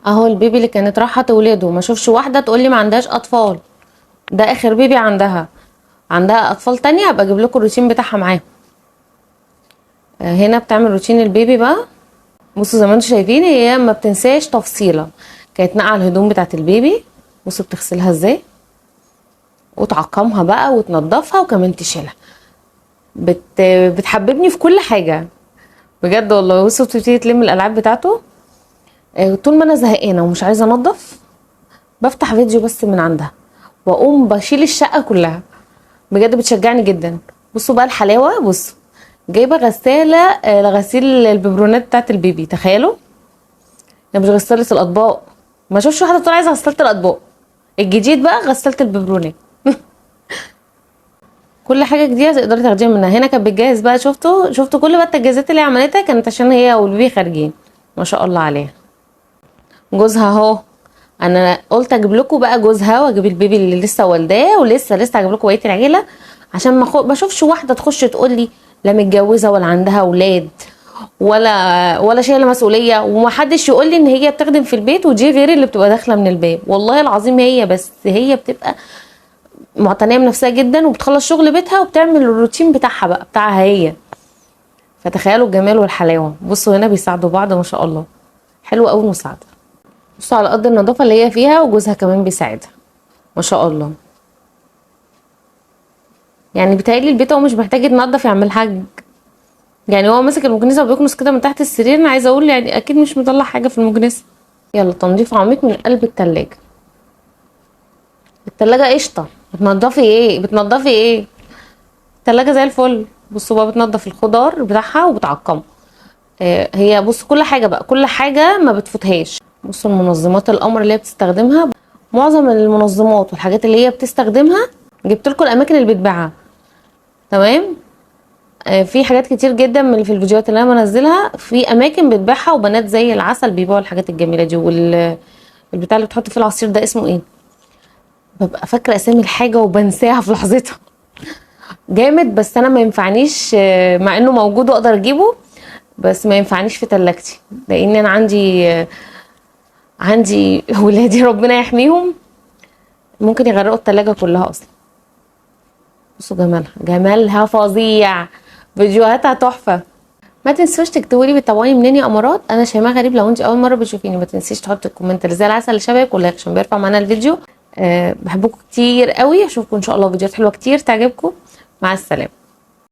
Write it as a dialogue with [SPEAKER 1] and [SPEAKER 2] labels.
[SPEAKER 1] اهو البيبي اللي كانت رايحه تولاده، ما اشوفش واحده تقول لي ما عندهاش اطفال. ده اخر بيبي عندها اطفال تانية، هبقى اجيب لكم الروتين بتاعها معاهم. هنا بتعمل روتين البيبي بقى. بصوا زي ما انتم شايفين هي ما بتنساش تفصيله. كانت نقع الهدوم بتاعت البيبي، بصوا بتغسلها ازاي وتعقمها بقى وتنضفها وكمان تشيلها. بتحببني في كل حاجه بجد والله. بصوا بتبتدي تلم الالعاب بتاعته. طول ما انا زهقانه ومش عايزه انضف بفتح فيديو بس من عندها واقوم بشيل الشقه كلها. بجد بتشجعني جدا. بصوا بقى الحلاوه، بصوا جايبه غساله لغسيل الببرونات بتاعت البيبي. تخيلوا، هي مش غساله الاطباق. ما اشوفش واحده تقول عايزه غساله الاطباق. الجديد بقى غساله الببرونات. كل حاجه جديده تقدري تاخديها منها. هنا كانت بتجهز بقى، شفتوا كل بقى التجهيزات اللي عملتها كانت عشان هي والبيبي خارجين. ما شاء الله عليها. جوزها اهو، انا قلت اجيب لكم بقى جوزها واجيب البيبي اللي لسه والداه ولسه اجيب لكم بقيه العيله، عشان ما اشوفش واحده تخش تقول لي لا متجوزه ولا عندها اولاد ولا شايله مسؤوليه، ومحدش يقول لي ان هي بتخدم في البيت ودي غير اللي بتبقى داخله من الباب. والله العظيم هي بس هي بتبقى معتنيه بنفسها جدا وبتخلص شغل بيتها وبتعمل الروتين بتاعها بقى بتاعها هي. فتخيلوا الجمال والحلاوه. بصوا هنا بيساعدوا بعض ما شاء الله، حلو قوي المساعده. بصوا على قد النظافه اللي هي فيها وجوزها كمان بيساعدها ما شاء الله. يعني بيتهيألي البيت هو مش محتاج يتنضف يعمل حاج. يعني هو ماسك المكنسه وبيكنس كده من تحت السرير. انا عايزه اقول يعني اكيد مش مطلع حاجه في المكنسه. يلا تنظيف عميق من قلب التلاجة. التلاجة قشطه. بتنضفي ايه؟ التلاجة زي الفل. بصوا بقى بتنضف الخضار بتاعها وبتعقمه. هي بصوا كل حاجه بقى، كل حاجه ما بتفوتهاش. بصوا المنظمات القمر اللي هي بتستخدمها، معظم المنظمات والحاجات اللي هي بتستخدمها جبت لكم الاماكن اللي بتبيعها. تمام. في حاجات كتير جدا من اللي في الفيديوهات اللي انا بنزلها في اماكن بتبيعها، وبنات زي العسل بيبيعوا الحاجات الجميله دي. والبتاع اللي بتحط فيه العصير ده اسمه ايه؟ ببقى فاكره اسامي الحاجه وبنساها في لحظتها. جامد. بس انا ما ينفعنيش، مع انه موجود واقدر اجيبه، بس ما ينفعنيش في تلاجتي لان انا عندي ولادي ربنا يحميهم ممكن يغرقوا التلاجة كلها اصلا. بصوا جمالها فظيع. فيديوهاتها تحفه. ما تنسوش تكتبوا لي بتتابعوني منين يا امارات. انا شيماء غريب. لو انت اول مره بتشوفيني ما تنسيش تحطي الكومنت اللي زي العسل اللي شبهك واللايك عشان بيرفع معانا الفيديو. بحبكم كتير قوي. اشوفكم ان شاء الله فيديوهات حلوه كتير تعجبكم. مع السلامه.